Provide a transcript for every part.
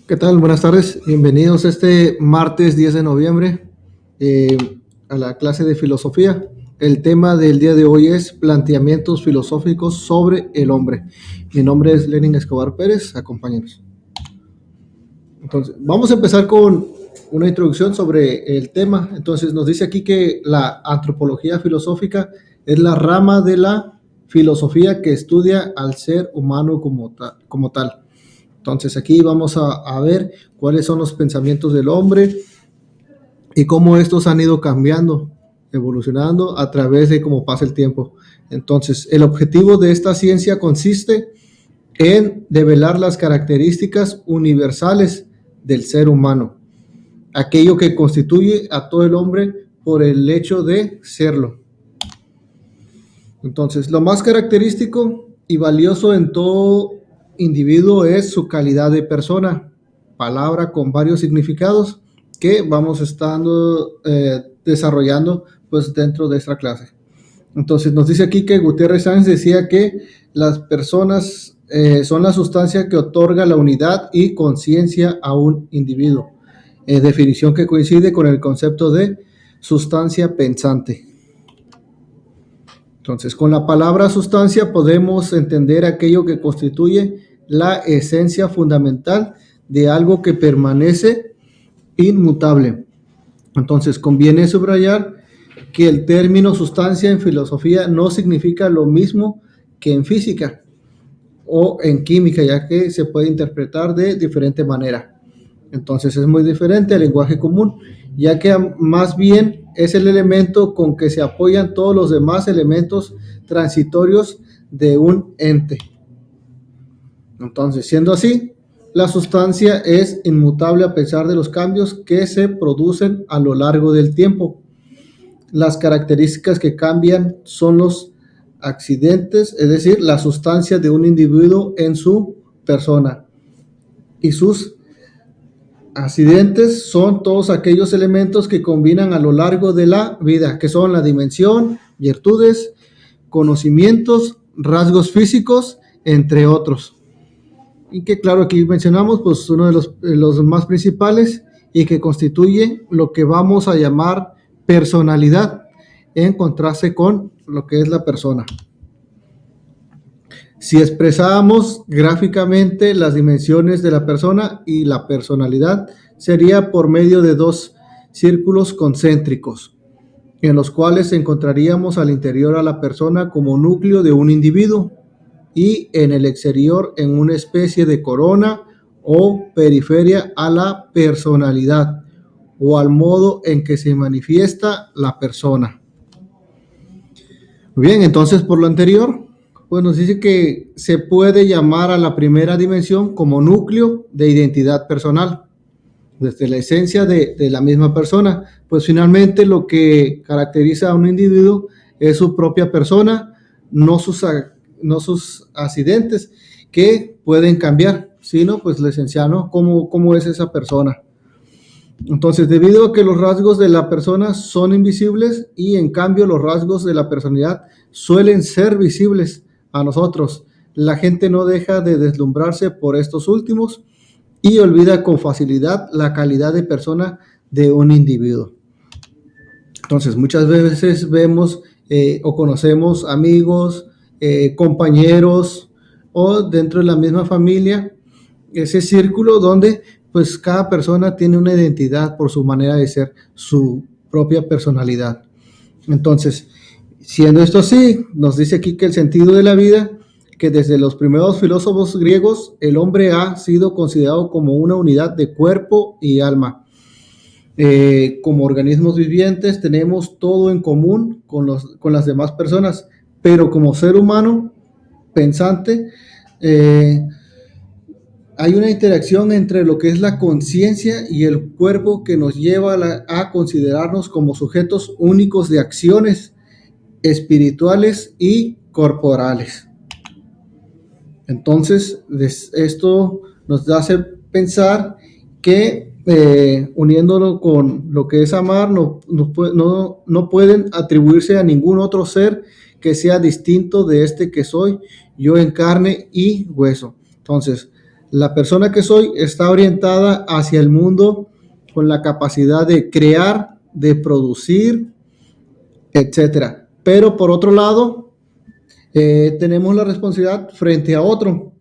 ¿Qué tal? Buenas tardes. Bienvenidos este martes 10 de noviembre eh, a la clase de filosofía. El tema del día de hoy es planteamientos filosóficos sobre el hombre. Mi nombre es Lenin Escobar Pérez. Acompáñenos. Entonces, vamos a empezar con una introducción sobre el tema. Entonces, nos dice aquí que la antropología filosófica es la rama de la filosofía que estudia al ser humano como tal. Entonces aquí vamos a ver cuáles son los pensamientos del hombre y cómo estos han ido cambiando, evolucionando a través de cómo pasa el tiempo. Entonces, el objetivo de esta ciencia consiste en develar las características universales del ser humano, aquello que constituye a todo el hombre por el hecho de serlo. Entonces, lo más característico y valioso en todo individuo es su calidad de persona, palabra con varios significados que vamos estando desarrollando pues dentro de esta clase. Entonces nos dice aquí que Gutiérrez Sáenz decía que las personas son la sustancia que otorga la unidad y conciencia a un individuo, definición que coincide con el concepto de sustancia pensante. Entonces, con la palabra sustancia podemos entender aquello que constituye la esencia fundamental de algo que permanece inmutable. Entonces, conviene subrayar que el término sustancia en filosofía no significa lo mismo que en física o en química, ya que se puede interpretar de diferente manera. Entonces, es muy diferente al lenguaje común, ya que más bien es el elemento con que se apoyan todos los demás elementos transitorios de un ente. Entonces, siendo así, la sustancia es inmutable a pesar de los cambios que se producen a lo largo del tiempo. Las características que cambian son los accidentes, es decir, la sustancia de un individuo en su persona. Y sus accidentes son todos aquellos elementos que combinan a lo largo de la vida, que son la dimensión, virtudes, conocimientos, rasgos físicos, entre otros. Y que claro, aquí mencionamos pues uno de los más principales y que constituye lo que vamos a llamar personalidad, en contraste con lo que es la persona. Si expresamos gráficamente las dimensiones de la persona y la personalidad, sería por medio de dos círculos concéntricos, en los cuales encontraríamos al interior a la persona como núcleo de un individuo y en el exterior en una especie de corona o periferia a la personalidad o al modo en que se manifiesta la persona. Muy bien, entonces por lo anterior, pues nos dice que se puede llamar a la primera dimensión como núcleo de identidad personal, desde la esencia de la misma persona. Pues finalmente lo que caracteriza a un individuo es su propia persona, no sus accidentes que pueden cambiar, sino pues lo esencial, ¿no? ¿Cómo es esa persona? Entonces, debido a que los rasgos de la persona son invisibles y en cambio los rasgos de la personalidad suelen ser visibles a nosotros, la gente no deja de deslumbrarse por estos últimos y olvida con facilidad la calidad de persona de un individuo. Entonces, muchas veces vemos o conocemos amigos, compañeros o dentro de la misma familia, ese círculo donde pues cada persona tiene una identidad por su manera de ser, su propia personalidad. Entonces, siendo esto así, nos dice aquí que el sentido de la vida, que desde los primeros filósofos griegos, el hombre ha sido considerado como una unidad de cuerpo y alma. Como organismos vivientes tenemos todo en común con las demás personas, pero como ser humano pensante, hay una interacción entre lo que es la conciencia y el cuerpo que nos lleva a considerarnos como sujetos únicos de acciones espirituales y corporales. Entonces, esto nos hace pensar que uniéndolo con lo que es amar, no pueden atribuirse a ningún otro ser que sea distinto de este que soy yo en carne y hueso. Entonces, La persona que soy está orientada hacia el mundo con la capacidad de crear, de producir, etcétera. Pero por otro lado, tenemos la responsabilidad frente a otro,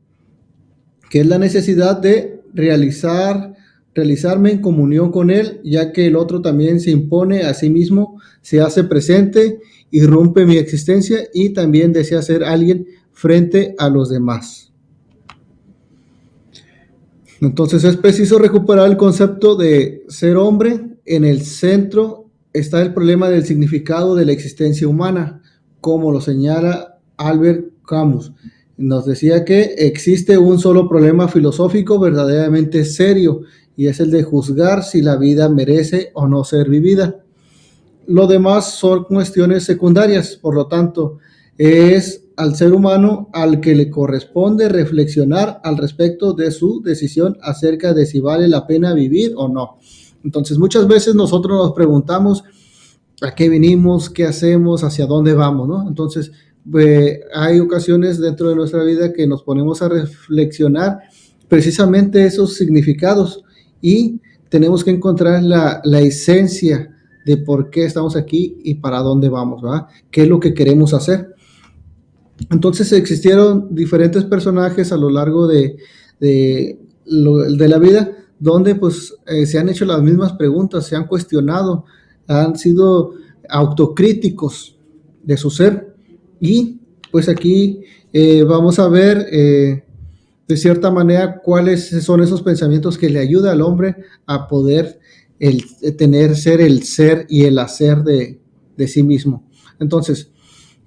que es la necesidad de realizarme en comunión con él, ya que el otro también se impone a sí mismo, se hace presente, irrumpe mi existencia y también desea ser alguien frente a los demás. Entonces es preciso recuperar el concepto de ser hombre. En el centro está el problema del significado de la existencia humana, como lo señala Albert Camus. Nos decía que existe un solo problema filosófico verdaderamente serio, y es el de juzgar si la vida merece o no ser vivida. Lo demás son cuestiones secundarias, por lo tanto, es al ser humano al que le corresponde reflexionar al respecto de su decisión acerca de si vale la pena vivir o no. Entonces, muchas veces nosotros nos preguntamos a qué venimos, qué hacemos, hacia dónde vamos, ¿no? Entonces, hay ocasiones dentro de nuestra vida que nos ponemos a reflexionar precisamente esos significados y tenemos que encontrar la esencia de por qué estamos aquí y para dónde vamos, ¿verdad? ¿Qué es lo que queremos hacer? Entonces existieron diferentes personajes a lo largo de la vida donde pues se han hecho las mismas preguntas, se han cuestionado, han sido autocríticos de su ser y pues aquí vamos a ver de cierta manera cuáles son esos pensamientos que le ayudan al hombre a poder ser el ser y el hacer de sí mismo. Entonces,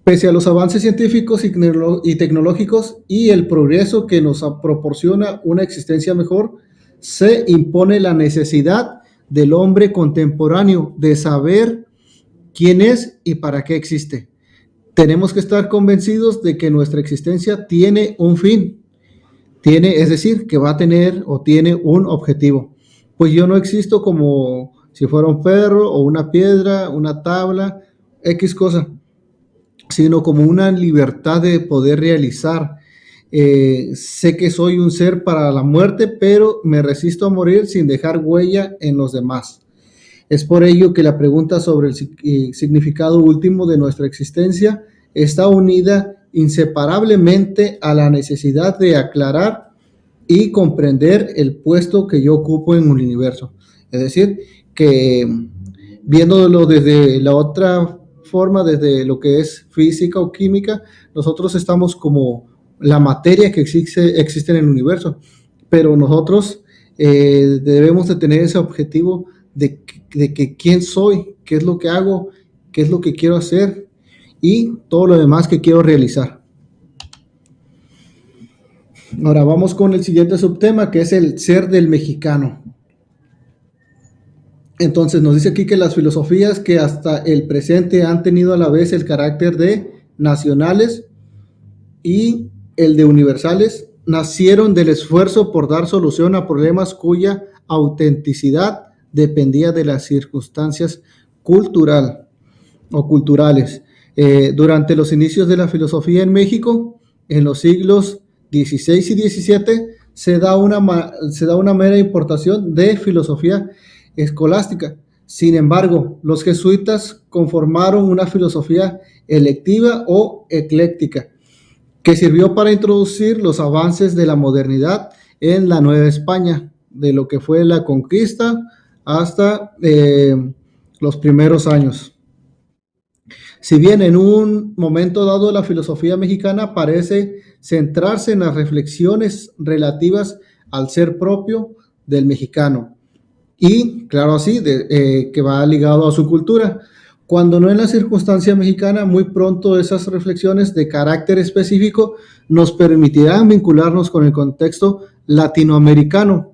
pese a los avances científicos y tecnológicos y el progreso que nos proporciona una existencia mejor, se impone la necesidad del hombre contemporáneo de saber quién es y para qué existe. Tenemos que estar convencidos de que nuestra existencia tiene un fin, es decir, que va a tener o tiene un objetivo. Pues yo no existo como si fuera un perro o una piedra, una tabla, X cosa, sino como una libertad de poder realizar. Sé que soy un ser para la muerte, pero me resisto a morir sin dejar huella en los demás. Es por ello que la pregunta sobre el significado último de nuestra existencia está unida inseparablemente a la necesidad de aclarar y comprender el puesto que yo ocupo en el universo. Es decir, que viéndolo desde la otra forma, desde lo que es física o química, nosotros estamos como la materia que existe en el universo, pero nosotros debemos de tener ese objetivo de que quién soy, qué es lo que hago, qué es lo que quiero hacer y todo lo demás que quiero realizar. Ahora vamos con el siguiente subtema, que es el ser del mexicano. Entonces nos dice aquí que las filosofías que hasta el presente han tenido a la vez el carácter de nacionales y el de universales, nacieron del esfuerzo por dar solución a problemas cuya autenticidad dependía de las circunstancias culturales. Durante los inicios de la filosofía en México, en los siglos XVI y XVII, se da una mera importación de filosofía escolástica. Sin embargo, los jesuitas conformaron una filosofía electiva o ecléctica, que sirvió para introducir los avances de la modernidad en la Nueva España, de lo que fue la conquista hasta los primeros años. Si bien en un momento dado la filosofía mexicana parece centrarse en las reflexiones relativas al ser propio del mexicano, y claro así, que va ligado a su cultura, cuando no en la circunstancia mexicana, muy pronto esas reflexiones de carácter específico nos permitirán vincularnos con el contexto latinoamericano,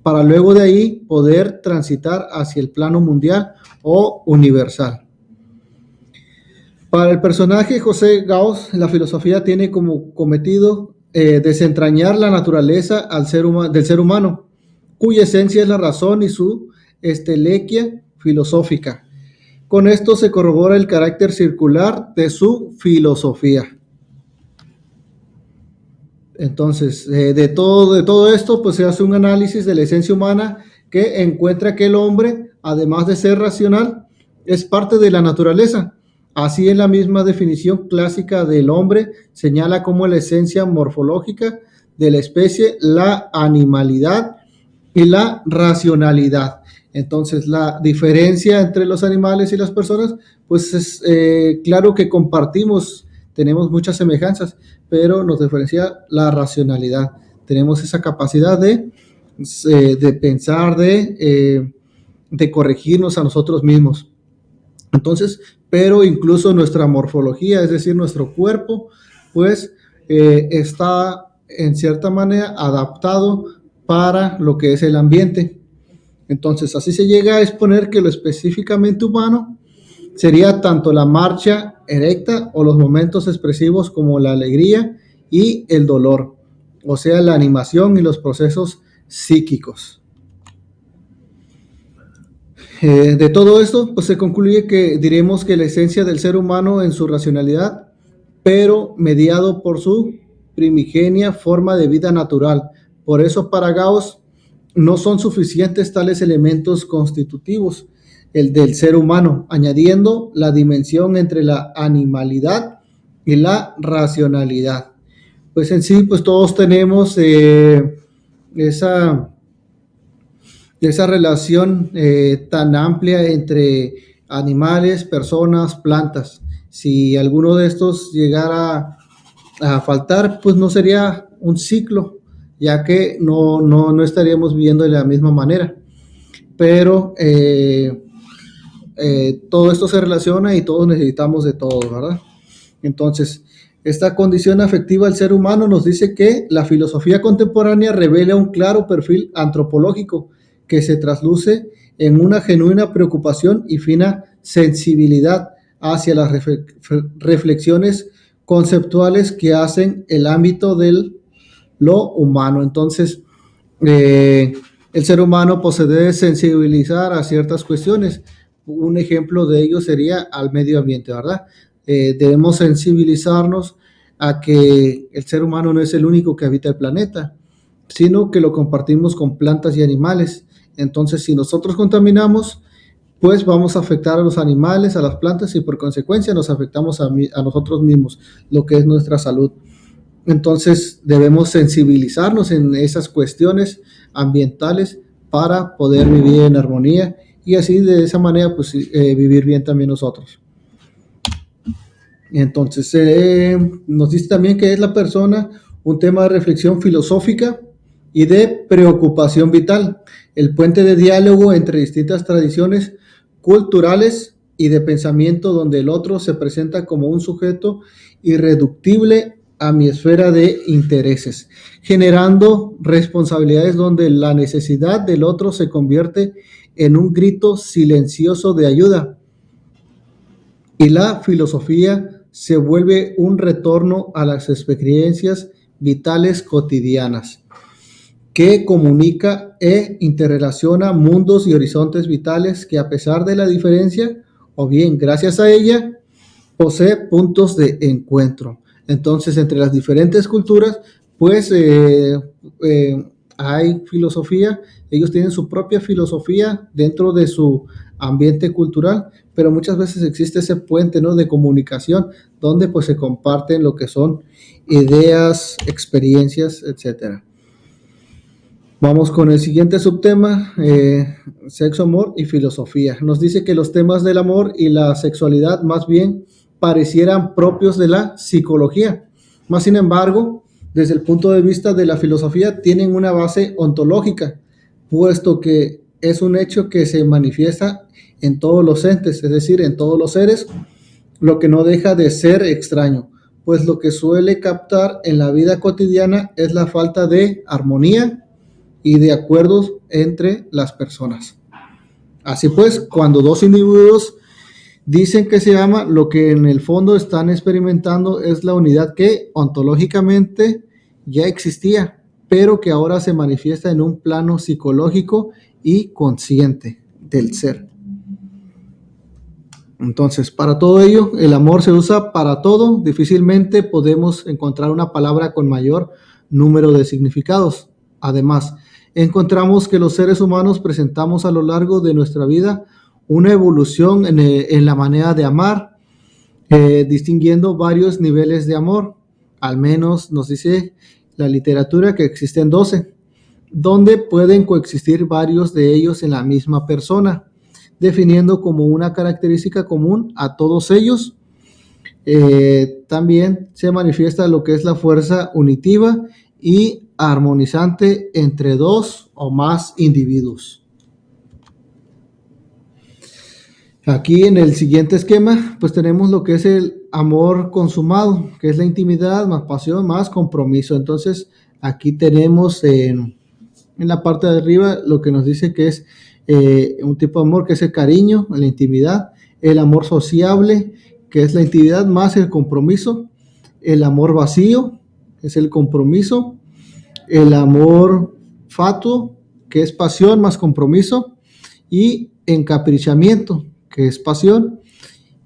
para luego de ahí poder transitar hacia el plano mundial o universal. Para el personaje José Gauss, la filosofía tiene como cometido desentrañar la naturaleza del ser humano, cuya esencia es la razón y su estelequia filosófica. Con esto se corrobora el carácter circular de su filosofía. Entonces, de todo esto, pues se hace un análisis de la esencia humana que encuentra que el hombre, además de ser racional, es parte de la naturaleza. Así, en la misma definición clásica del hombre, señala como la esencia morfológica de la especie, la animalidad y la racionalidad. Entonces, la diferencia entre los animales y las personas, pues es claro que compartimos, tenemos muchas semejanzas, pero nos diferencia la racionalidad. Tenemos esa capacidad de pensar, de corregirnos a nosotros mismos. Entonces, pero incluso nuestra morfología, es decir, nuestro cuerpo, pues está en cierta manera adaptado para lo que es el ambiente. Entonces, así se llega a exponer que lo específicamente humano sería tanto la marcha erecta o los momentos expresivos como la alegría y el dolor, o sea, la animación y los procesos psíquicos. De todo esto, pues se concluye que diremos que la esencia del ser humano en su racionalidad, pero mediado por su primigenia forma de vida natural. Por eso para Gauss no son suficientes tales elementos constitutivos el del ser humano, añadiendo la dimensión entre la animalidad y la racionalidad. Pues en sí, pues todos tenemos esa relación tan amplia entre animales, personas, plantas. Si alguno de estos llegara a faltar, pues no sería un ciclo, ya que no estaríamos viviendo de la misma manera. Pero todo esto se relaciona y todos necesitamos de todos, ¿verdad? Entonces, esta condición afectiva del ser humano nos dice que la filosofía contemporánea revela un claro perfil antropológico que se trasluce en una genuina preocupación y fina sensibilidad hacia las reflexiones conceptuales que hacen el ámbito de lo humano. Entonces, el ser humano pues, se debe sensibilizar a ciertas cuestiones. Un ejemplo de ello sería al medio ambiente, ¿verdad? Debemos sensibilizarnos a que el ser humano no es el único que habita el planeta, sino que lo compartimos con plantas y animales. Entonces, si nosotros contaminamos, pues vamos a afectar a los animales, a las plantas y por consecuencia nos afectamos a nosotros mismos, lo que es nuestra salud. Entonces, debemos sensibilizarnos en esas cuestiones ambientales para poder vivir en armonía y así de esa manera pues vivir bien también nosotros. Entonces, nos dice también que es la persona un tema de reflexión filosófica y de preocupación vital, el puente de diálogo entre distintas tradiciones culturales y de pensamiento donde el otro se presenta como un sujeto irreductible a mi esfera de intereses, generando responsabilidades donde la necesidad del otro se convierte en un grito silencioso de ayuda y la filosofía se vuelve un retorno a las experiencias vitales cotidianas, que comunica e interrelaciona mundos y horizontes vitales que a pesar de la diferencia, o bien gracias a ella, posee puntos de encuentro. Entonces, entre las diferentes culturas, pues hay filosofía, ellos tienen su propia filosofía dentro de su ambiente cultural, pero muchas veces existe ese puente, ¿no?, de comunicación, donde pues se comparten lo que son ideas, experiencias, etcétera. Vamos con el siguiente subtema, sexo, amor y filosofía. Nos dice que los temas del amor y la sexualidad más bien parecieran propios de la psicología. Más sin embargo, desde el punto de vista de la filosofía, tienen una base ontológica, puesto que es un hecho que se manifiesta en todos los entes, es decir, en todos los seres, lo que no deja de ser extraño, pues lo que suele captar en la vida cotidiana es la falta de armonía y de acuerdos entre las personas. Así pues, cuando dos individuos dicen que se ama, lo que en el fondo están experimentando es la unidad que ontológicamente ya existía, pero que ahora se manifiesta en un plano psicológico y consciente del ser. Entonces, para todo ello, el amor se usa para todo. Difícilmente podemos encontrar una palabra con mayor número de significados. Además, encontramos que los seres humanos presentamos a lo largo de nuestra vida una evolución en la manera de amar, distinguiendo varios niveles de amor. Al menos nos dice la literatura que existen 12, donde pueden coexistir varios de ellos en la misma persona, definiendo como una característica común a todos ellos. También se manifiesta lo que es la fuerza unitiva y armonizante entre dos o más individuos. Aquí en el siguiente esquema, pues tenemos lo que es el amor consumado, que es la intimidad más pasión más compromiso. Entonces, aquí tenemos en la parte de arriba lo que nos dice que es un tipo de amor que es el cariño, la intimidad, el amor sociable, que es la intimidad más el compromiso, el amor vacío, es el compromiso, el amor fatuo, que es pasión más compromiso, y encaprichamiento, que es pasión,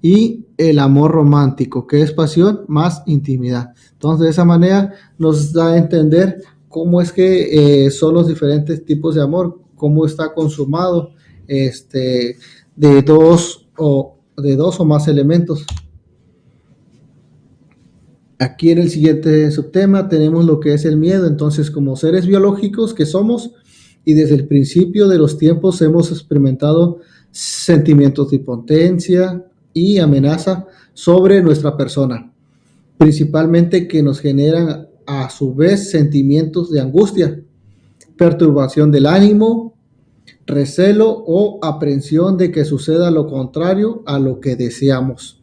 y el amor romántico, que es pasión más intimidad. Entonces, de esa manera nos da a entender cómo es que son los diferentes tipos de amor, cómo está consumado de dos o más elementos. Aquí en el siguiente subtema tenemos lo que es el miedo. Entonces, como seres biológicos que somos y desde el principio de los tiempos hemos experimentado sentimientos de impotencia y amenaza sobre nuestra persona, principalmente que nos generan a su vez sentimientos de angustia, perturbación del ánimo, recelo o aprensión de que suceda lo contrario a lo que deseamos.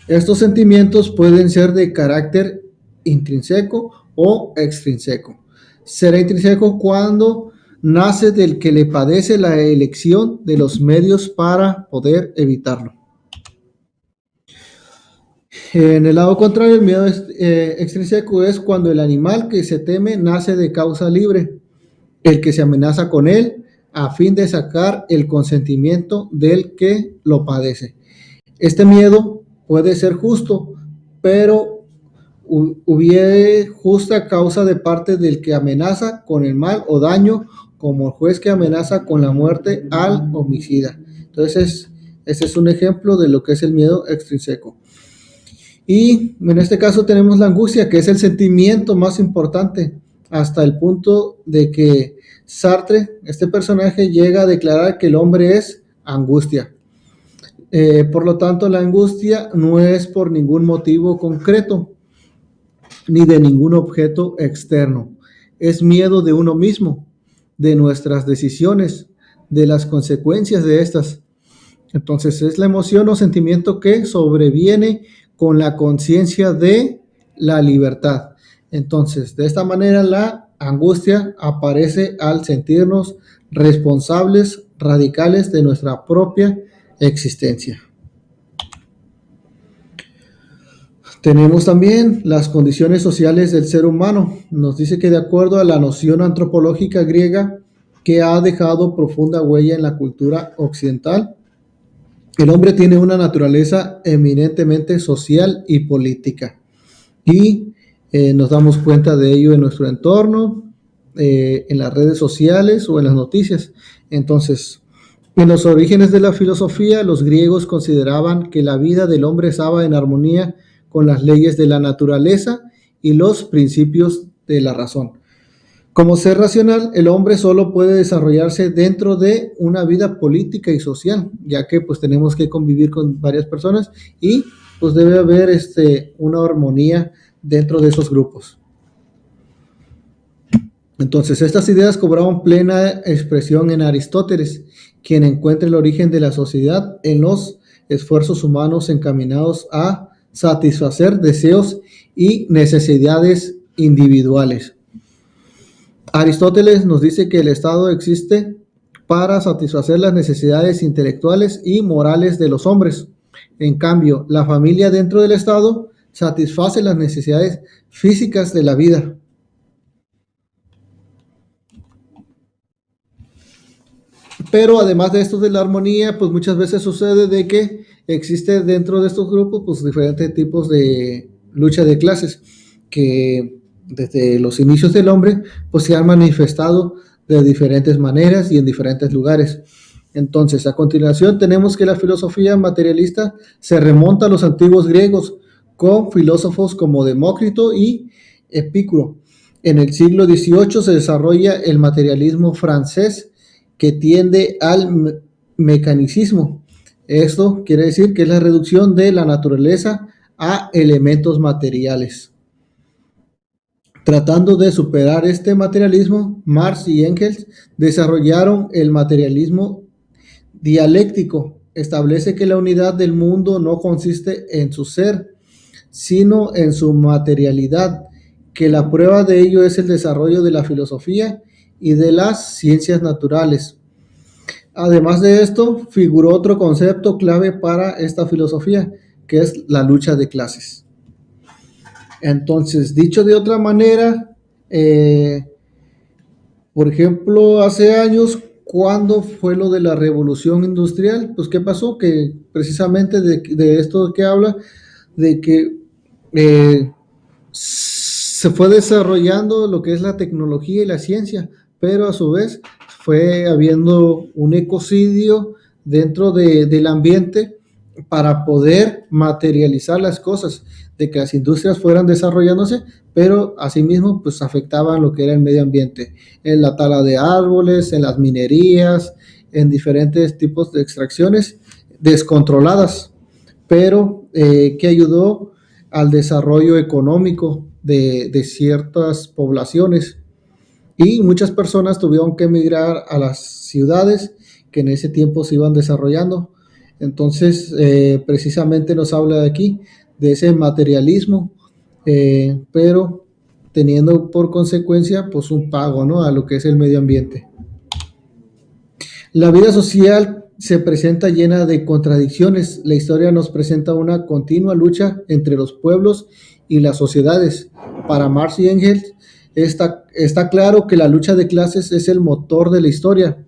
Estos sentimientos pueden ser de carácter intrínseco o extrínseco. Será intrínseco cuando nace del que le padece la elección de los medios para poder evitarlo. En el lado contrario, el miedo extrínseco es cuando el animal que se teme nace de causa libre, el que se amenaza con él a fin de sacar el consentimiento del que lo padece. Este miedo puede ser justo, pero hubiere justa causa de parte del que amenaza con el mal o daño, como el juez que amenaza con la muerte al homicida. Entonces, este es un ejemplo de lo que es el miedo extrínseco. Y en este caso tenemos la angustia, que es el sentimiento más importante, hasta el punto de que Sartre, este personaje, llega a declarar que el hombre es angustia. Por lo tanto, la angustia no es por ningún motivo concreto, ni de ningún objeto externo. Es miedo de uno mismo, de nuestras decisiones, de las consecuencias de estas. Entonces, es la emoción o sentimiento que sobreviene con la conciencia de la libertad. Entonces, de esta manera, la angustia aparece al sentirnos responsables radicales de nuestra propia existencia. Tenemos también las condiciones sociales del ser humano. Nos dice que de acuerdo a la noción antropológica griega que ha dejado profunda huella en la cultura occidental, el hombre tiene una naturaleza eminentemente social y política. Y nos damos cuenta de ello en nuestro entorno, en las redes sociales o en las noticias. Entonces, en los orígenes de la filosofía, los griegos consideraban que la vida del hombre estaba en armonía con las leyes de la naturaleza y los principios de la razón. Como ser racional, el hombre solo puede desarrollarse dentro de una vida política y social, ya que pues tenemos que convivir con varias personas y pues debe haber una armonía dentro de esos grupos. Entonces, estas ideas cobraron plena expresión en Aristóteles, quien encuentra el origen de la sociedad en los esfuerzos humanos encaminados a satisfacer deseos y necesidades individuales. Aristóteles nos dice que el Estado existe para satisfacer las necesidades intelectuales y morales de los hombres. En cambio, la familia dentro del Estado satisface las necesidades físicas de la vida. Pero además de esto de la armonía, pues muchas veces sucede de que existe dentro de estos grupos pues diferentes tipos de lucha de clases, que desde los inicios del hombre, pues se han manifestado de diferentes maneras y en diferentes lugares. Entonces, a continuación tenemos que la filosofía materialista se remonta a los antiguos griegos con filósofos como Demócrito y Epicuro. En el siglo XVIII se desarrolla el materialismo francés que tiende al mecanicismo. Esto quiere decir que es la reducción de la naturaleza a elementos materiales. Tratando de superar este materialismo, Marx y Engels desarrollaron el materialismo dialéctico. Establece que la unidad del mundo no consiste en su ser, sino en su materialidad, que la prueba de ello es el desarrollo de la filosofía y de las ciencias naturales. Además de esto, figuró otro concepto clave para esta filosofía, que es la lucha de clases. Entonces, dicho de otra manera, por ejemplo, hace años, cuando fue lo de la revolución industrial, pues ¿qué pasó? Que precisamente de esto que habla, de que se fue desarrollando lo que es la tecnología y la ciencia, pero a su vez fue habiendo un ecocidio dentro del ambiente para poder materializar las cosas, de que las industrias fueran desarrollándose, pero asimismo pues afectaban lo que era el medio ambiente, en la tala de árboles, en las minerías, en diferentes tipos de extracciones descontroladas, pero que ayudó al desarrollo económico de ciertas poblaciones y muchas personas tuvieron que emigrar a las ciudades que en ese tiempo se iban desarrollando. Entonces, precisamente nos habla de aquí de ese materialismo, pero teniendo por consecuencia pues un pago, ¿no?, a lo que es el medio ambiente. La vida social se presenta llena de contradicciones. La historia nos presenta una continua lucha entre los pueblos y las sociedades. Para Marx y Engels está claro que la lucha de clases es el motor de la historia,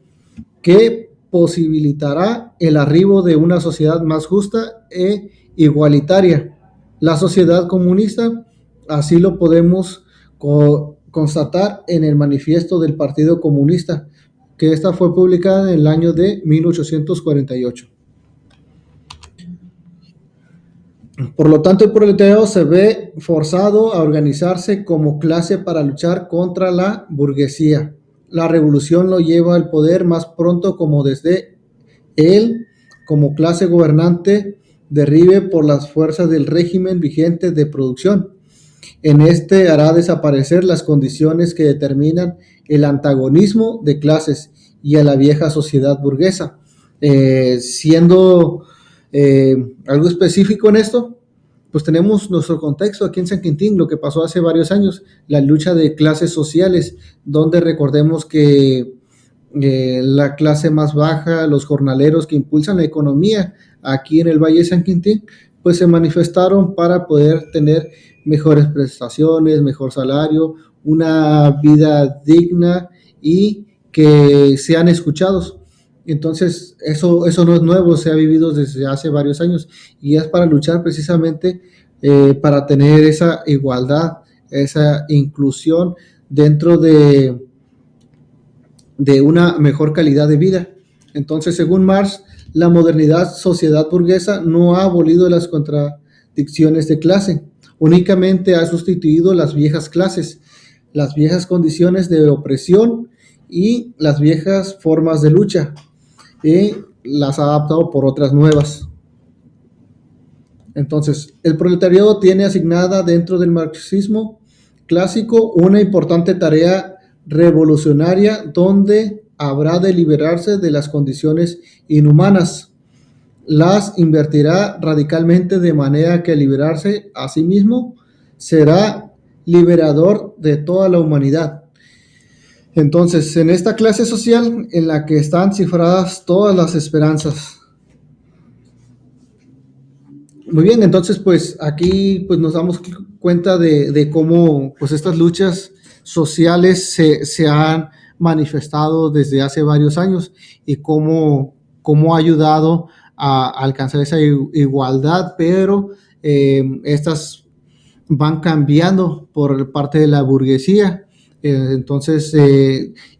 que posibilitará el arribo de una sociedad más justa e igualitaria. La sociedad comunista, así lo podemos constatar en el manifiesto del Partido Comunista, que esta fue publicada en el año de 1848. Por lo tanto, el proletariado se ve forzado a organizarse como clase para luchar contra la burguesía. La revolución lo lleva al poder más pronto como desde él, como clase gobernante, derribe por las fuerzas del régimen vigente de producción. En este hará desaparecer las condiciones que determinan el antagonismo de clases y a la vieja sociedad burguesa. Siendo algo específico en esto, pues tenemos nuestro contexto aquí en San Quintín, lo que pasó hace varios años, la lucha de clases sociales, donde recordemos que la clase más baja, los jornaleros que impulsan la economía aquí en el Valle de San Quintín, pues se manifestaron para poder tener mejores prestaciones, mejor salario, una vida digna y que sean escuchados. Entonces, eso no es nuevo, se ha vivido desde hace varios años y es para luchar precisamente para tener esa igualdad, esa inclusión dentro de una mejor calidad de vida. Entonces, según Marx, la modernidad sociedad burguesa no ha abolido las contradicciones de clase, únicamente ha sustituido las viejas clases, las viejas condiciones de opresión y las viejas formas de lucha, y las ha adaptado por otras nuevas. Entonces, el proletariado tiene asignada dentro del marxismo clásico una importante tarea revolucionaria donde habrá de liberarse de las condiciones inhumanas. Las invertirá radicalmente de manera que liberarse a sí mismo será liberador de toda la humanidad. Entonces, en esta clase social en la que están cifradas todas las esperanzas. Muy bien, entonces pues aquí pues nos damos cuenta de cómo pues estas luchas sociales se han manifestado desde hace varios años y cómo ha ayudado a alcanzar esa igualdad, pero estas van cambiando por parte de la burguesía. Entonces,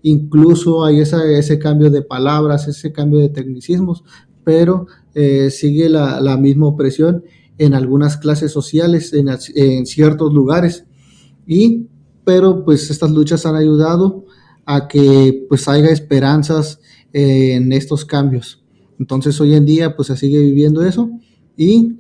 incluso hay ese cambio de palabras, ese cambio de tecnicismos, pero sigue la misma opresión en algunas clases sociales, en ciertos lugares. Y, pero pues estas luchas han ayudado a que pues haya esperanzas en estos cambios. Entonces hoy en día pues se sigue viviendo eso y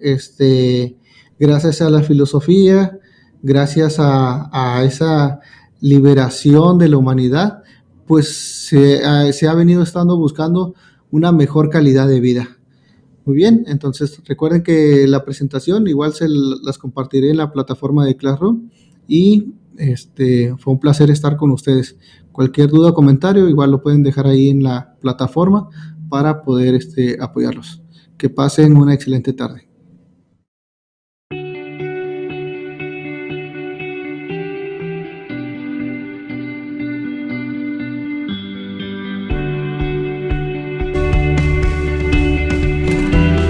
gracias a la filosofía, gracias a esa liberación de la humanidad, pues se ha venido estando buscando una mejor calidad de vida. Muy bien, entonces recuerden que la presentación igual las compartiré en la plataforma de Classroom y fue un placer estar con ustedes. Cualquier duda o comentario igual lo pueden dejar ahí en la plataforma para poder apoyarlos. Que pasen una excelente tarde.